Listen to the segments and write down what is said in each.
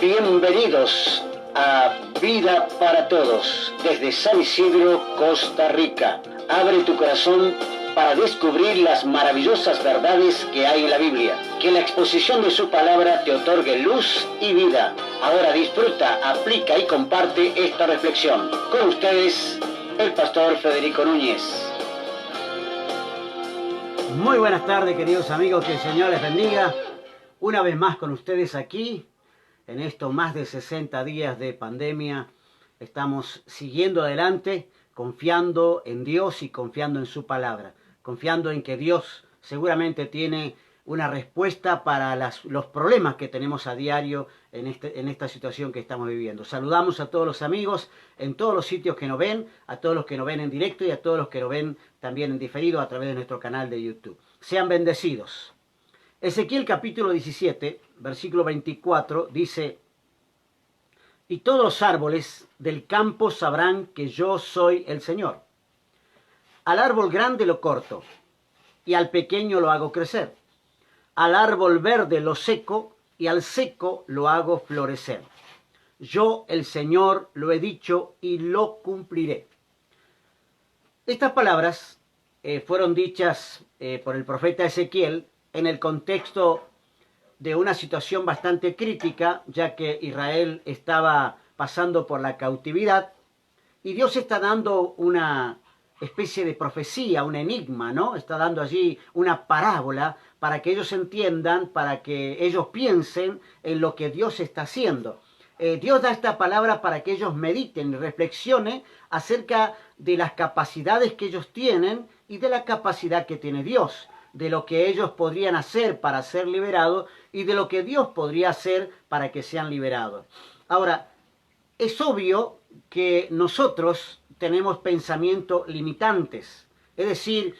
Bienvenidos a Vida para Todos, desde San Isidro, Costa Rica. Abre tu corazón para descubrir las maravillosas verdades que hay en la Biblia. Que la exposición de su palabra te otorgue luz y vida. Ahora disfruta, aplica y comparte esta reflexión. Con ustedes, el pastor Federico Núñez. Muy buenas tardes, queridos amigos, que el Señor les bendiga. Una vez más con ustedes aquí, en estos más de 60 días de pandemia, estamos siguiendo adelante, confiando en Dios y confiando en su palabra, confiando en que Dios seguramente tiene una respuesta para los problemas que tenemos a diario en esta situación que estamos viviendo. Saludamos a todos los amigos en todos los sitios que nos ven, a todos los que nos ven en directo y a todos los que nos ven también en diferido a través de nuestro canal de YouTube. Sean bendecidos. Ezequiel capítulo 17, versículo 24, dice: y todos los árboles del campo sabrán que yo soy el Señor. Al árbol grande lo corto, y al pequeño lo hago crecer. Al árbol verde lo seco, y al seco lo hago florecer. Yo, el Señor, lo he dicho y lo cumpliré. Estas palabras fueron dichas por el profeta Ezequiel en el contexto de una situación bastante crítica, ya que Israel estaba pasando por la cautividad, y Dios está dando una especie de profecía, un enigma, ¿no? Está dando allí una parábola para que ellos entiendan, para que ellos piensen en lo que Dios está haciendo. Dios da esta palabra para que ellos mediten y reflexionen acerca de las capacidades que ellos tienen y de la capacidad que tiene Dios, de lo que ellos podrían hacer para ser liberados y de lo que Dios podría hacer para que sean liberados. Ahora, es obvio que nosotros tenemos pensamientos limitantes. Es decir,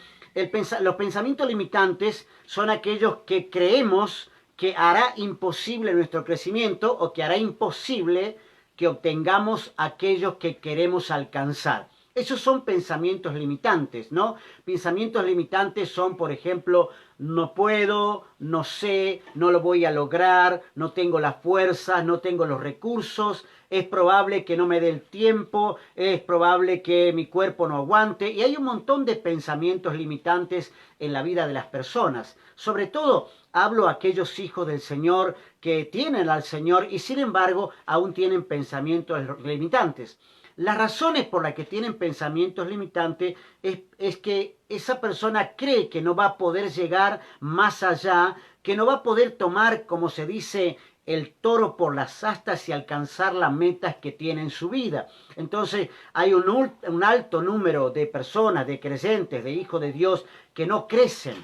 los pensamientos limitantes son aquellos que creemos que hará imposible nuestro crecimiento o que hará imposible que obtengamos aquellos que queremos alcanzar. Esos son pensamientos limitantes, ¿no? Pensamientos limitantes son, por ejemplo, no puedo, no sé, no lo voy a lograr, no tengo las fuerzas, no tengo los recursos, es probable que no me dé el tiempo, es probable que mi cuerpo no aguante. Y hay un montón de pensamientos limitantes en la vida de las personas. Sobre todo, hablo a aquellos hijos del Señor que tienen al Señor y sin embargo aún tienen pensamientos limitantes. Las razones por las que tienen pensamientos limitantes es que esa persona cree que no va a poder llegar más allá, que no va a poder tomar, como se dice, el toro por las astas y alcanzar las metas que tiene en su vida. Entonces hay un alto número de personas, de creyentes, de hijos de Dios que no crecen.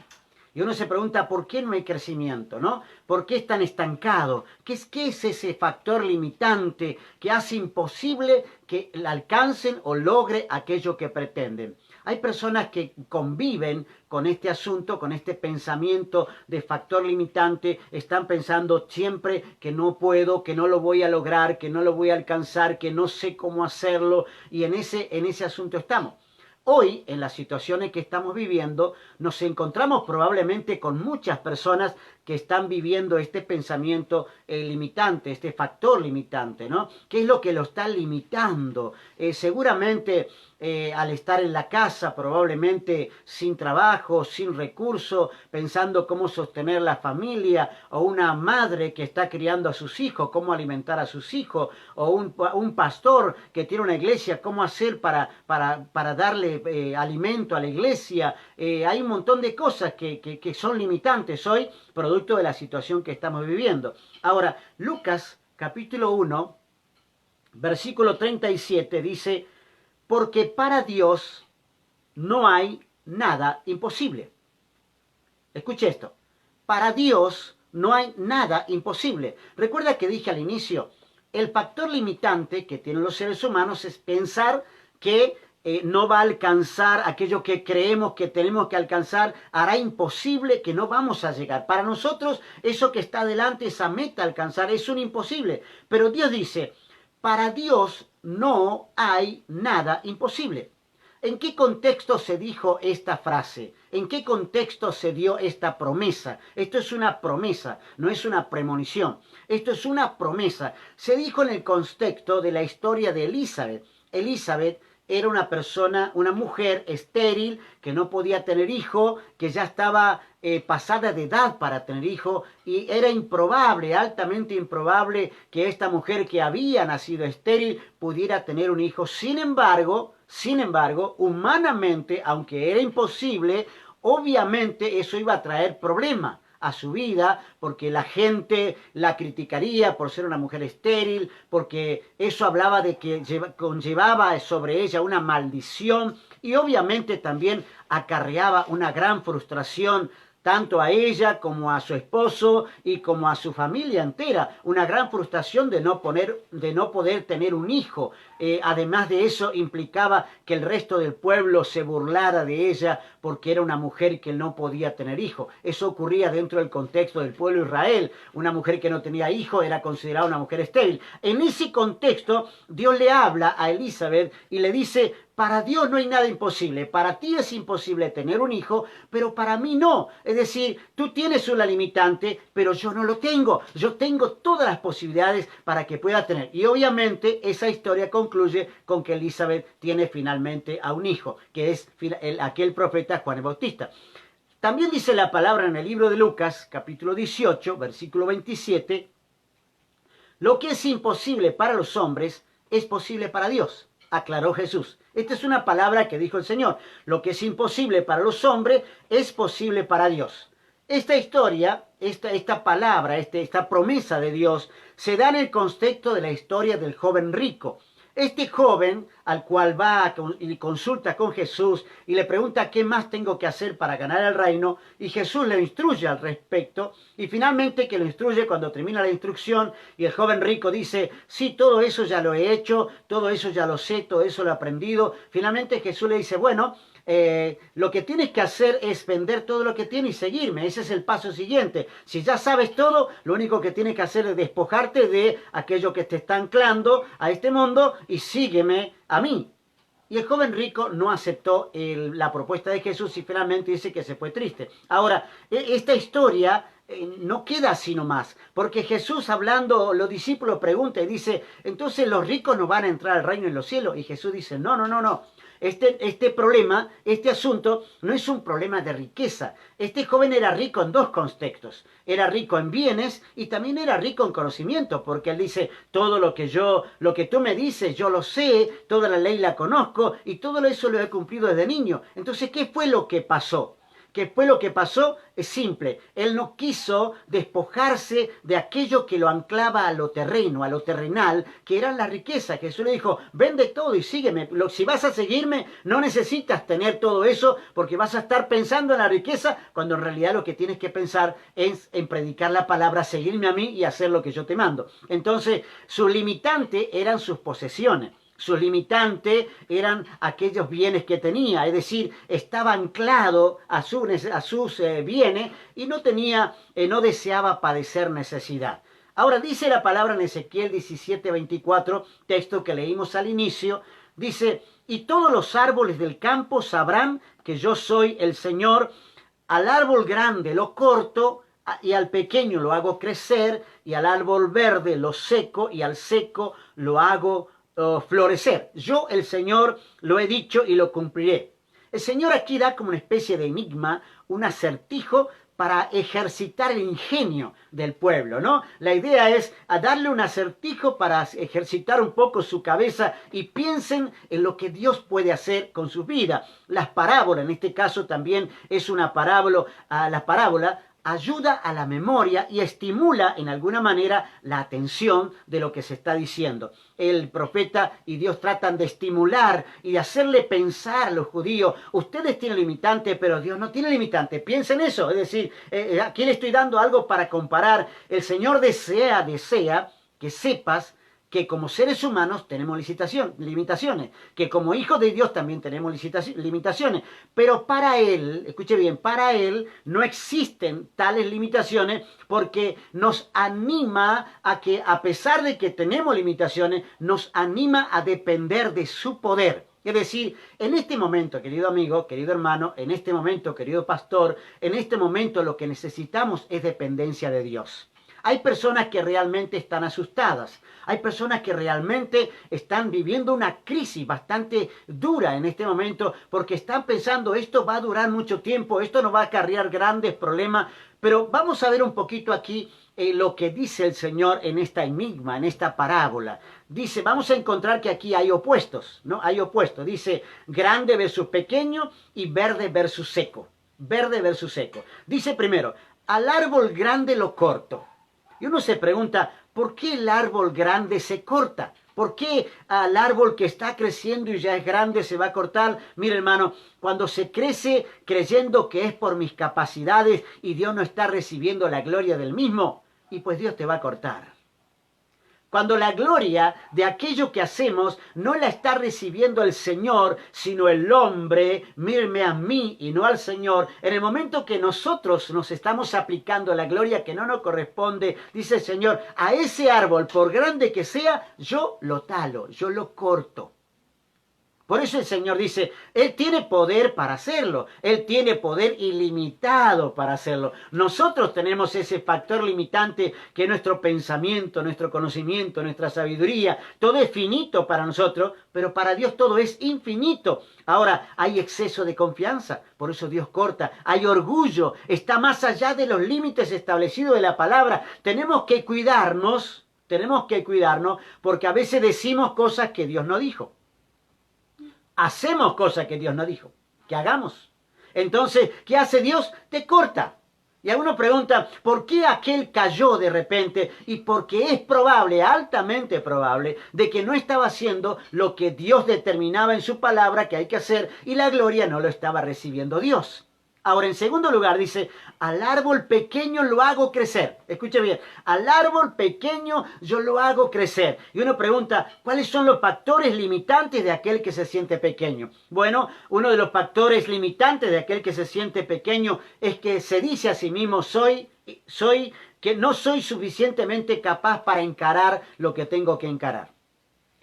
Y uno se pregunta, ¿por qué no hay crecimiento, no? ¿Por qué es tan estancado? ¿Qué es ese factor limitante que hace imposible que alcancen o logre aquello que pretenden? Hay personas que conviven con este asunto, con este pensamiento de factor limitante, están pensando siempre que no puedo, que no lo voy a lograr, que no lo voy a alcanzar, que no sé cómo hacerlo, y en ese asunto estamos. Hoy, en las situaciones que estamos viviendo, nos encontramos probablemente con muchas personas que están viviendo este pensamiento limitante, este factor limitante, ¿no? ¿Qué es lo que lo está limitando? Seguramente al estar en la casa, probablemente sin trabajo, sin recursos, pensando cómo sostener la familia, o una madre que está criando a sus hijos, cómo alimentar a sus hijos, o un pastor que tiene una iglesia, cómo hacer para darle alimento a la iglesia. Hay un montón de cosas que son limitantes hoy, producto de la situación que estamos viviendo. Ahora, Lucas capítulo 1, versículo 37 dice: porque para Dios no hay nada imposible. Escuche esto. Para Dios no hay nada imposible. Recuerda que dije al inicio, el factor limitante que tienen los seres humanos es pensar que no va a alcanzar aquello que creemos que tenemos que alcanzar, hará imposible, que no vamos a llegar. Para nosotros, eso que está adelante, esa meta a alcanzar, es un imposible. Pero Dios dice, para Dios no hay nada imposible. ¿En qué contexto se dijo esta frase? ¿En qué contexto se dio esta promesa? Esto es una promesa, no es una premonición. Esto es una promesa. Se dijo en el contexto de la historia de Elizabeth. Elizabeth era una persona, una mujer estéril, que no podía tener hijo, que ya estaba pasada de edad para tener hijo, y era improbable, altamente improbable, que esta mujer que había nacido estéril pudiera tener un hijo. Sin embargo, humanamente, aunque era imposible, obviamente eso iba a traer problemas a su vida, porque la gente la criticaría por ser una mujer estéril, porque eso hablaba de que conllevaba sobre ella una maldición, y obviamente también acarreaba una gran frustración tanto a ella como a su esposo y como a su familia entera, una gran frustración de no poder tener un hijo. Además de eso, implicaba que el resto del pueblo se burlara de ella porque era una mujer que no podía tener hijo. Eso ocurría dentro del contexto del pueblo de Israel. Una mujer que no tenía hijo era considerada una mujer estéril. En ese contexto, Dios le habla a Elizabeth y le dice: para Dios no hay nada imposible. Para ti es imposible tener un hijo, pero para mí no. Es decir, tú tienes una limitante, pero yo no lo tengo. Yo tengo todas las posibilidades para que pueda tener. Y obviamente esa historia concluye con que Elizabeth tiene finalmente a un hijo, que es aquel profeta Juan el Bautista. También dice la palabra en el libro de Lucas, capítulo 18, versículo 27, lo que es imposible para los hombres es posible para Dios, aclaró Jesús. Esta es una palabra que dijo el Señor. Lo que es imposible para los hombres es posible para Dios. Esta historia, esta palabra, esta promesa de Dios se da en el contexto de la historia del joven rico. Este joven al cual va y consulta con Jesús y le pregunta qué más tengo que hacer para ganar el reino, y Jesús le instruye al respecto, y finalmente que lo instruye cuando termina la instrucción y el joven rico dice: sí, todo eso ya lo he hecho, todo eso ya lo sé, todo eso lo he aprendido. Finalmente Jesús le dice: bueno, lo que tienes que hacer es vender todo lo que tienes y seguirme. Ese es el paso siguiente. Si ya sabes todo, lo único que tienes que hacer es despojarte de aquello que te está anclando a este mundo y sígueme a mí. Y el joven rico no aceptó la propuesta de Jesús y finalmente dice que se fue triste. Ahora, esta historia no queda así nomás, porque Jesús, hablando, los discípulos preguntan y dice: entonces los ricos no van a entrar al reino en los cielos. Y Jesús dice: no. Este problema, este asunto, no es un problema de riqueza. Este joven era rico en dos contextos. Era rico en bienes y también era rico en conocimiento, porque él dice: todo lo que tú me dices, yo lo sé, toda la ley la conozco y todo eso lo he cumplido desde niño. Entonces, ¿qué fue lo que pasó? ¿Qué fue lo que pasó? Es simple. Él no quiso despojarse de aquello que lo anclaba a lo terreno, a lo terrenal, que era la riqueza. Jesús le dijo: vende todo y sígueme. Si vas a seguirme, no necesitas tener todo eso, porque vas a estar pensando en la riqueza, cuando en realidad lo que tienes que pensar es en predicar la palabra, seguirme a mí y hacer lo que yo te mando. Entonces, su limitante eran sus posesiones. Sus limitantes eran aquellos bienes que tenía, es decir, estaba anclado a sus bienes y no deseaba padecer necesidad. Ahora dice la palabra en Ezequiel 17:24, texto que leímos al inicio, dice: y todos los árboles del campo sabrán que yo soy el Señor, al árbol grande lo corto y al pequeño lo hago crecer, y al árbol verde lo seco y al seco lo hago florecer. Yo, el Señor, lo he dicho y lo cumpliré. El Señor aquí da como una especie de enigma, un acertijo para ejercitar el ingenio del pueblo, ¿no? La idea es a darle un acertijo para ejercitar un poco su cabeza y piensen en lo que Dios puede hacer con su vida. Las parábolas, en este caso también es una parábola, la parábola ayuda a la memoria y estimula en alguna manera la atención de lo que se está diciendo. El profeta y Dios tratan de estimular y de hacerle pensar a los judíos: ustedes tienen limitante, pero Dios no tiene limitante. Piensen eso, es decir, aquí le estoy dando algo para comparar. El Señor desea que sepas que como seres humanos tenemos limitaciones, que como hijos de Dios también tenemos limitaciones, pero para Él, escuche bien, para Él no existen tales limitaciones, porque nos anima a pesar de que tenemos limitaciones, nos anima a depender de su poder. Es decir, en este momento, querido amigo, querido hermano, en este momento, querido pastor, en este momento lo que necesitamos es dependencia de Dios. Hay personas que realmente están asustadas. Hay personas que realmente están viviendo una crisis bastante dura en este momento porque están pensando esto va a durar mucho tiempo, esto nos va a acarrear grandes problemas. Pero vamos a ver un poquito aquí lo que dice el Señor en esta enigma, en esta parábola. Dice, vamos a encontrar que aquí hay opuestos, ¿no? Hay opuestos. Dice grande versus pequeño y verde versus seco. Verde versus seco. Dice primero, al árbol grande lo corto. Y uno se pregunta, ¿por qué el árbol grande se corta? ¿Por qué al árbol que está creciendo y ya es grande se va a cortar? Mira, hermano, cuando se crece creyendo que es por mis capacidades y Dios no está recibiendo la gloria del mismo, y pues Dios te va a cortar. Cuando la gloria de aquello que hacemos no la está recibiendo el Señor, sino el hombre, míreme a mí y no al Señor, en el momento que nosotros nos estamos aplicando la gloria que no nos corresponde, dice el Señor, a ese árbol, por grande que sea, yo lo talo, yo lo corto. Por eso el Señor dice, Él tiene poder para hacerlo. Él tiene poder ilimitado para hacerlo. Nosotros tenemos ese factor limitante que es nuestro pensamiento, nuestro conocimiento, nuestra sabiduría. Todo es finito para nosotros, pero para Dios todo es infinito. Ahora, hay exceso de confianza, por eso Dios corta. Hay orgullo, está más allá de los límites establecidos de la palabra. Tenemos que cuidarnos porque a veces decimos cosas que Dios no dijo. Hacemos cosas que Dios no dijo que hagamos. Entonces, ¿qué hace Dios? Te corta. Y alguno pregunta, ¿por qué aquel cayó de repente? Y porque es probable, altamente probable, de que no estaba haciendo lo que Dios determinaba en su palabra que hay que hacer y la gloria no lo estaba recibiendo Dios. Ahora, en segundo lugar, dice, al árbol pequeño lo hago crecer. Escuche bien, al árbol pequeño yo lo hago crecer. Y uno pregunta, ¿cuáles son los factores limitantes de aquel que se siente pequeño? Bueno, uno de los factores limitantes de aquel que se siente pequeño es que se dice a sí mismo, que no soy suficientemente capaz para encarar lo que tengo que encarar.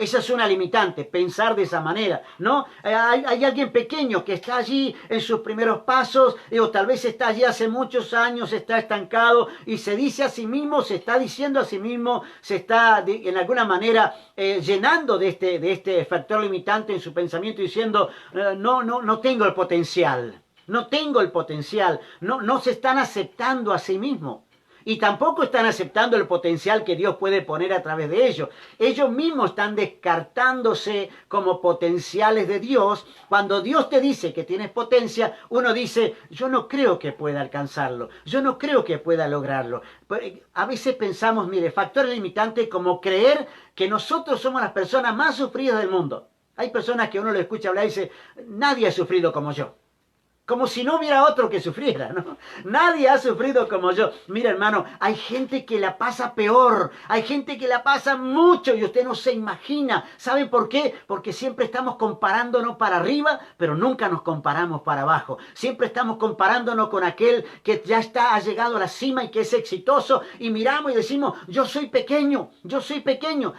Esa es una limitante, pensar de esa manera, ¿no? Hay alguien pequeño que está allí en sus primeros pasos, o tal vez está allí hace muchos años, está estancado y se dice a sí mismo, se está diciendo a sí mismo, se está en alguna manera llenando de este factor limitante en su pensamiento diciendo, no tengo el potencial, no tengo el potencial, no se están aceptando a sí mismos. Y tampoco están aceptando el potencial que Dios puede poner a través de ellos. Ellos mismos están descartándose como potenciales de Dios. Cuando Dios te dice que tienes potencia, uno dice, yo no creo que pueda alcanzarlo. Yo no creo que pueda lograrlo. A veces pensamos, mire, factor limitante como creer que nosotros somos las personas más sufridas del mundo. Hay personas que uno lo escucha hablar y dice, nadie ha sufrido como yo. Como si no hubiera otro que sufriera, ¿no? Nadie ha sufrido como yo. Mira, hermano, hay gente que la pasa peor. Hay gente que la pasa mucho y usted no se imagina. ¿Sabe por qué? Porque siempre estamos comparándonos para arriba, pero nunca nos comparamos para abajo. Siempre estamos comparándonos con aquel que ya ha llegado a la cima y que es exitoso. Y miramos y decimos, yo soy pequeño.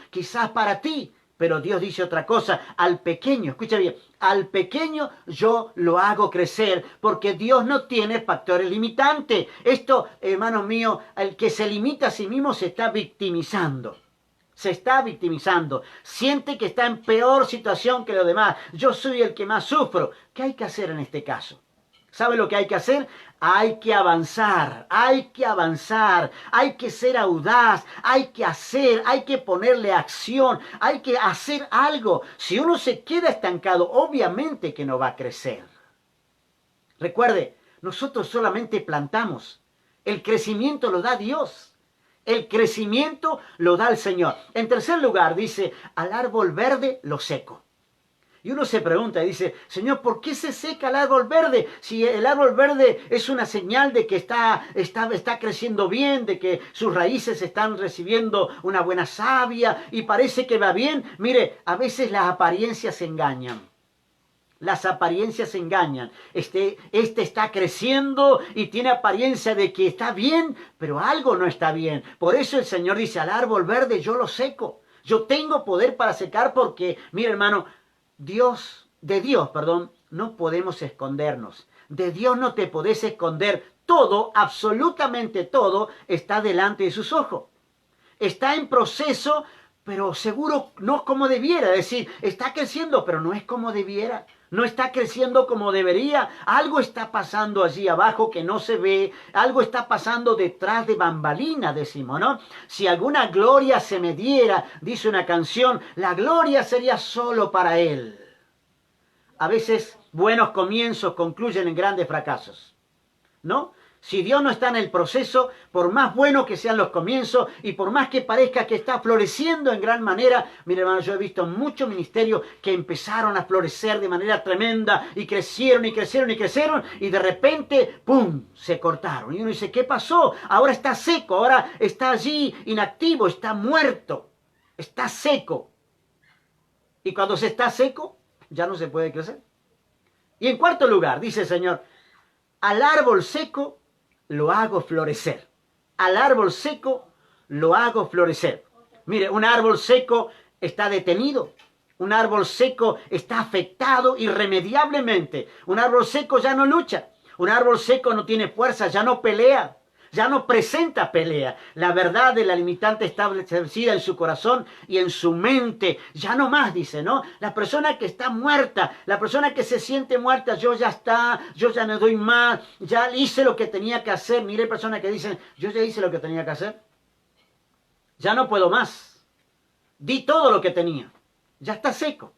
Quizás para ti. Pero Dios dice otra cosa, al pequeño, escucha bien, al pequeño yo lo hago crecer, porque Dios no tiene factores limitantes. Esto, hermanos míos, el que se limita a sí mismo se está victimizando. Siente que está en peor situación que los demás. Yo soy el que más sufro. ¿Qué hay que hacer en este caso? ¿Sabe lo que hay que hacer? Hay que avanzar, hay que ser audaz, hay que ponerle acción, hay que hacer algo. Si uno se queda estancado, obviamente que no va a crecer. Recuerde, nosotros solamente plantamos, el crecimiento lo da Dios. El crecimiento lo da el Señor. En tercer lugar, dice, al árbol verde lo seco. Y uno se pregunta y dice, Señor, ¿por qué se seca el árbol verde? Si el árbol verde es una señal de que está creciendo bien, de que sus raíces están recibiendo una buena savia y parece que va bien. Mire, a veces las apariencias se engañan. Este está creciendo y tiene apariencia de que está bien, pero algo no está bien. Por eso el Señor dice, al árbol verde yo lo seco. Yo tengo poder para secar porque, mire hermano, Dios de Dios, perdón, no podemos escondernos. De Dios no te podés esconder. Todo, absolutamente todo, está delante de sus ojos. Está en proceso, pero seguro no como debiera. Es decir, está creciendo, pero no es como debiera. No está creciendo como debería. Algo está pasando allí abajo que no se ve. Algo está pasando detrás de bambalinas, decimos, ¿no? Si alguna gloria se me diera, dice una canción, la gloria sería solo para Él. A veces buenos comienzos concluyen en grandes fracasos, ¿no? Si Dios no está en el proceso, por más bueno que sean los comienzos y por más que parezca que está floreciendo en gran manera, mire hermano, yo he visto muchos ministerios que empezaron a florecer de manera tremenda y crecieron y crecieron y crecieron y de repente, ¡pum!, se cortaron. Y uno dice, ¿qué pasó? Ahora está seco, ahora está allí inactivo, está muerto, está seco. Y cuando se está seco, ya no se puede crecer. Y en cuarto lugar, dice el Señor, al árbol seco lo hago florecer. Al árbol seco lo hago florecer. Mire, un árbol seco está detenido. Un árbol seco está afectado irremediablemente. Un árbol seco ya no lucha. Un árbol seco no tiene fuerza, ya no pelea. Ya no presenta pelea. La verdad de la limitante establecida en su corazón y en su mente. Ya no más, dice, ¿no? La persona que está muerta, la persona que se siente muerta, yo ya está, yo ya no doy más, ya hice lo que tenía que hacer. Mire, personas que dicen, yo ya hice lo que tenía que hacer. Ya no puedo más. Di todo lo que tenía. Ya está seco.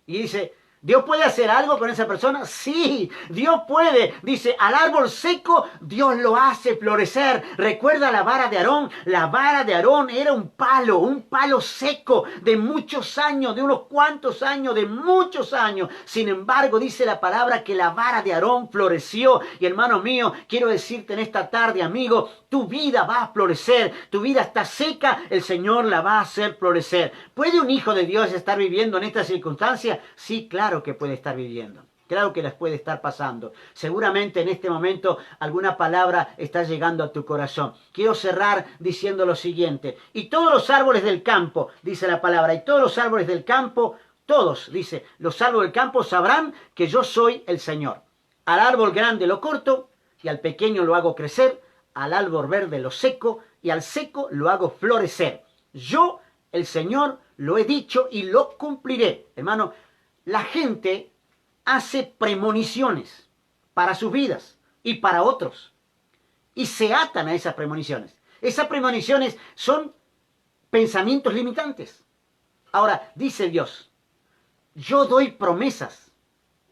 Y dice, ¿Dios puede hacer algo con esa persona? Sí, Dios puede. Dice, al árbol seco, Dios lo hace florecer. Recuerda la vara de Aarón. La vara de Aarón era un palo seco de muchos años, de unos cuantos años, de muchos años. Sin embargo, dice la palabra que la vara de Aarón floreció. Y hermano mío, quiero decirte en esta tarde, amigo, tu vida va a florecer. Tu vida está seca, el Señor la va a hacer florecer. ¿Puede un hijo de Dios estar viviendo en esta circunstancia? Sí, claro que puede estar viviendo. Claro que las puede estar pasando. Seguramente en este momento alguna palabra está llegando a tu corazón. Quiero cerrar diciendo lo siguiente. Y todos los árboles del campo, dice la palabra, y todos los árboles del campo, todos, dice, los árboles del campo sabrán que yo soy el Señor. Al árbol grande lo corto y al pequeño lo hago crecer, al árbol verde lo seco y al seco lo hago florecer. Yo, el Señor, lo he dicho y lo cumpliré. Hermano, la gente hace premoniciones para sus vidas y para otros. Y se atan a esas premoniciones. Esas premoniciones son pensamientos limitantes. Ahora, dice Dios, yo doy promesas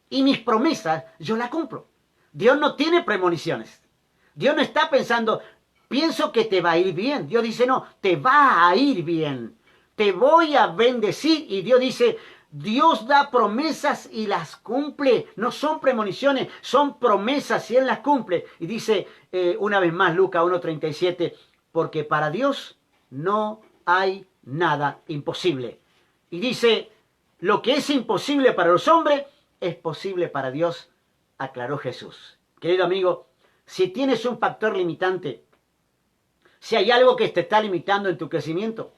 y mis promesas yo las cumplo. Dios no tiene premoniciones. Dios no está pensando, pienso que te va a ir bien. Dios dice, no, te va a ir bien. Te voy a bendecir. Y Dios dice, Dios da promesas y las cumple. No son premoniciones, son promesas y Él las cumple. Y dice una vez más Lucas 1:37, porque para Dios no hay nada imposible. Y dice, lo que es imposible para los hombres es posible para Dios, aclaró Jesús. Querido amigo, si tienes un factor limitante, si hay algo que te está limitando en tu crecimiento,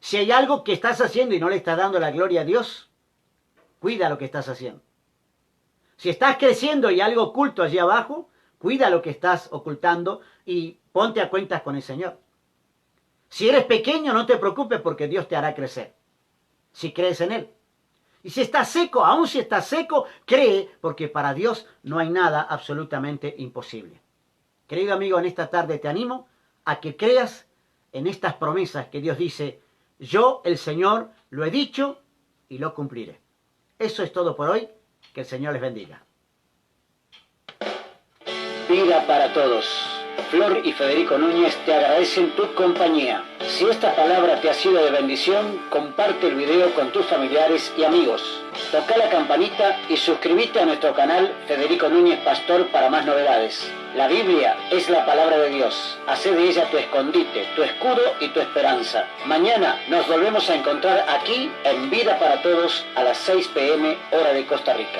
si hay algo que estás haciendo y no le estás dando la gloria a Dios, cuida lo que estás haciendo. Si estás creciendo y hay algo oculto allí abajo, cuida lo que estás ocultando y ponte a cuentas con el Señor. Si eres pequeño, no te preocupes porque Dios te hará crecer, si crees en Él. Y si estás seco, aun si estás seco, cree, porque para Dios no hay nada absolutamente imposible. Querido amigo, en esta tarde te animo a que creas en estas promesas que Dios dice, yo, el Señor, lo he dicho y lo cumpliré. Eso es todo por hoy. Que el Señor les bendiga. Vida para todos. Flor y Federico Núñez te agradecen tu compañía. Si esta palabra te ha sido de bendición, comparte el video con tus familiares y amigos. Toca la campanita y suscríbete a nuestro canal Federico Núñez Pastor para más novedades. La Biblia es la palabra de Dios. Hacé de ella tu escondite, tu escudo y tu esperanza. Mañana nos volvemos a encontrar aquí en Vida para Todos a las 6 p.m. hora de Costa Rica.